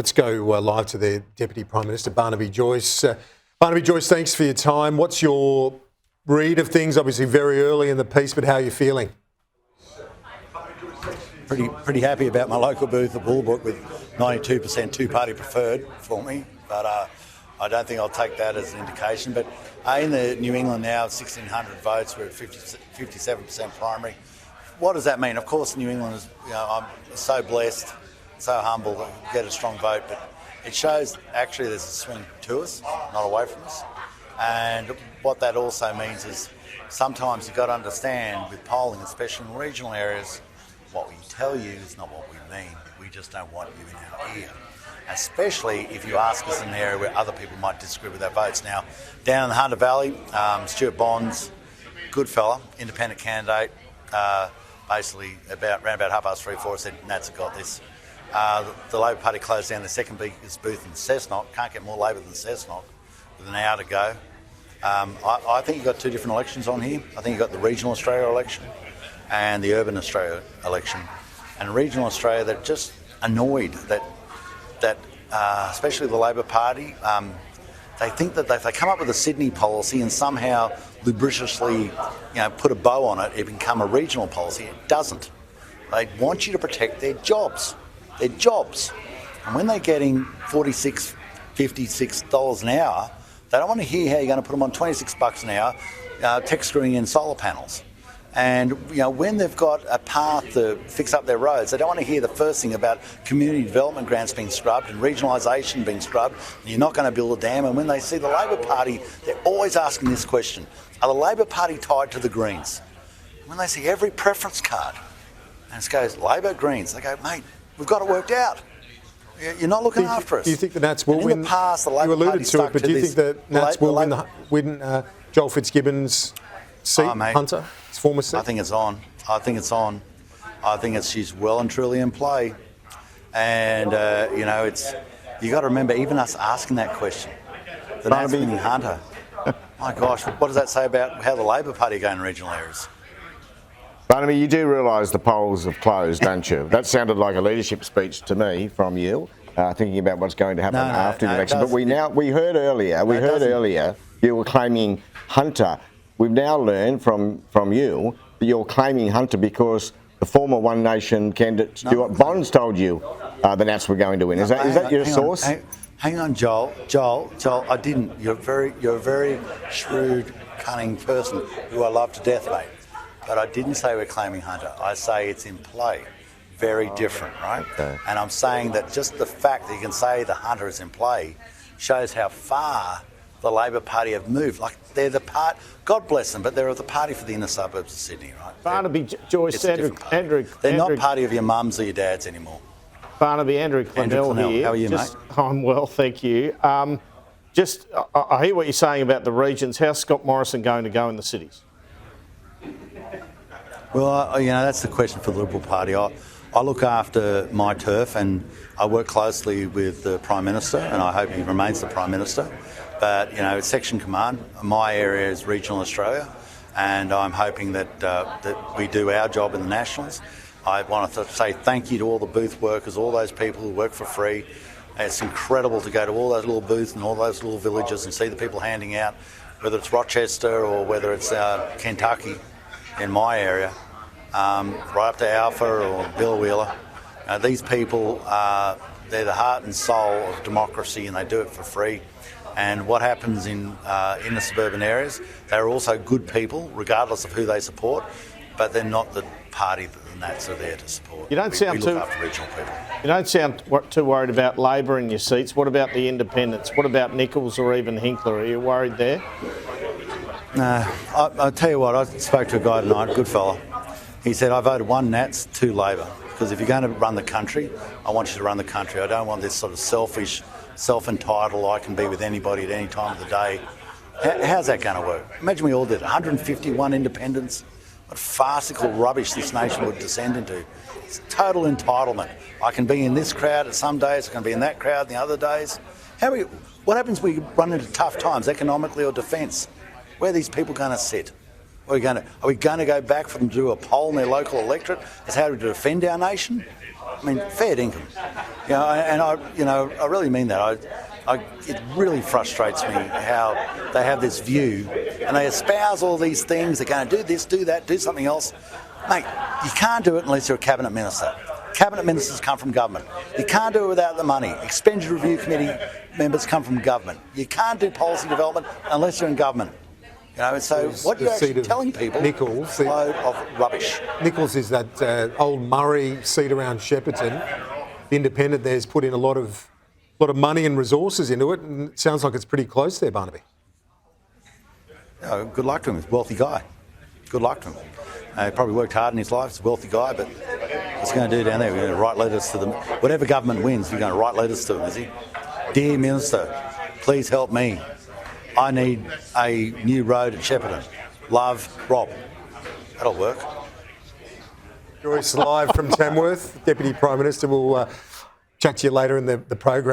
Let's go live to the Deputy Prime Minister, Barnaby Joyce. Barnaby Joyce, thanks for your time. What's your read of things? Obviously very early in the piece, but how are you feeling? Pretty happy about my local booth, the Bullbrook, with 92% two-party preferred for me. But I don't think I'll take that as an indication. But in the New England now, 1,600 votes, we're at 57% primary. What does that mean? Of course, New England is, I'm so blessed, so humble to get a strong vote, but it shows actually there's a swing to us, not away from us. And what that also means is sometimes you've got to understand with polling, especially in regional areas, what we tell you is not what we mean. We just don't want you in our ear. Especially if you ask us in an area where other people might disagree with our votes. Now, down in the Hunter Valley, Stuart Bonds, good fella, independent candidate, basically around about 3:30, said, Nats have got this. The Labor Party closed down the second biggest booth in Cessnock. Can't get more Labor than Cessnock with an hour to go. I think you've got two different elections on here. I think you've got the regional Australia election and the urban Australia election. And regional Australia, they're just annoyed that especially the Labor Party, they think that if they come up with a Sydney policy and somehow lubriciously, put a bow on it, it become a regional policy. It doesn't. They want you to protect their jobs. And when they're getting $46, $56 an hour, they don't want to hear how you're going to put them on $26 an hour, tech screwing in solar panels. And when they've got a path to fix up their roads, they don't want to hear the first thing about community development grants being scrubbed and regionalisation being scrubbed, and you're not going to build a dam. And when they see the Labor Party, they're always asking this question: are the Labor Party tied to the Greens? When they see every preference card, and it goes Labor, Greens, they go, mate, we've got it worked out. You're not looking after us. Do you think the Nats will win? In the past, the Labor Party stuck to this. Do you think the Nats will win Joel Fitzgibbon's seat, Hunter, his former seat? I think it's on. I think she's well and truly in play. And, you got to remember, even us asking that question, the Nats winning Hunter, my gosh, what does that say about how the Labor Party are going in regional areas? Barnaby, you do realise the polls have closed, don't you? That sounded like a leadership speech to me from you, thinking about what's going to happen after the election. But we heard earlier you were claiming Hunter. We've now learned from you that you're claiming Hunter because the former One Nation candidate Stuart Bonds told you the Nats were going to win. Is that your source? Hang on, Joel, I didn't. You're a very shrewd, cunning person who I love to death, mate. But I didn't say we're claiming Hunter. I say it's in play. Very different, right? Okay. And I'm saying that just the fact that you can say the Hunter is in play shows how far the Labor Party have moved. Like, they're the part, God bless them, but they're the party for the inner suburbs of Sydney, right? Barnaby Joyce, Andrew. They're not party of your mums or your dads anymore. Barnaby, Andrew Clennell here. How are you, mate? I'm well, thank you. I hear what you're saying about the regions. How's Scott Morrison going to go in the cities? Well, that's the question for the Liberal Party. I look after my turf and I work closely with the Prime Minister, and I hope he remains the Prime Minister. But, Section Command, my area is regional Australia, and I'm hoping that we do our job in the Nationals. I want to say thank you to all the booth workers, all those people who work for free. It's incredible to go to all those little booths and all those little villages and see the people handing out, whether it's Rochester or whether it's Kentucky in my area, right up to Alpha or Bill Wheeler. These people, they're the heart and soul of democracy, and they do it for free. And what happens in the suburban areas, they're also good people, regardless of who they support, but they're not the party that the Nats are there to support. We look after regional people. You don't sound too worried about Labor in your seats. What about the independents? What about Nichols or even Hinkler? Are you worried there? No, I'll tell you what, I spoke to a guy tonight, a good fella. He said, I voted 1 Nats, 2 Labor, because if you're going to run the country, I want you to run the country. I don't want this sort of selfish, self-entitled, I can be with anybody at any time of the day. How's that going to work? Imagine we all did 151 independents. What farcical rubbish this nation would descend into. It's total entitlement. I can be in this crowd at some days, I can be in that crowd the other days. What happens when we run into tough times, economically or defence? Where are these people going to sit? Are we going to go back for them to do a poll in their local electorate as how to defend our nation? I mean, fair income. You know, and I really mean that. It really frustrates me how they have this view and they espouse all these things. They're going to do this, do that, do something else. Mate, you can't do it unless you're a cabinet minister. Cabinet ministers come from government. You can't do it without the money. Expenditure Review Committee members come from government. You can't do policy development unless you're in government. You know, so what you're actually telling people is a load of rubbish. Nichols is that old Murray seat around Shepparton. The Independent there's put in a lot of money and resources into it, and it sounds like it's pretty close there, Barnaby. Good luck to him. He's a wealthy guy. Good luck to him. He probably worked hard in his life. He's a wealthy guy, but what's he going to do down there? We're going to write letters to them. Whatever government wins, we're going to write letters to them, is he? Dear Minister, please help me. I need a new road at Shepparton. Love, Rob. That'll work. Joyce live from Tamworth. Deputy Prime Minister will chat to you later in the program.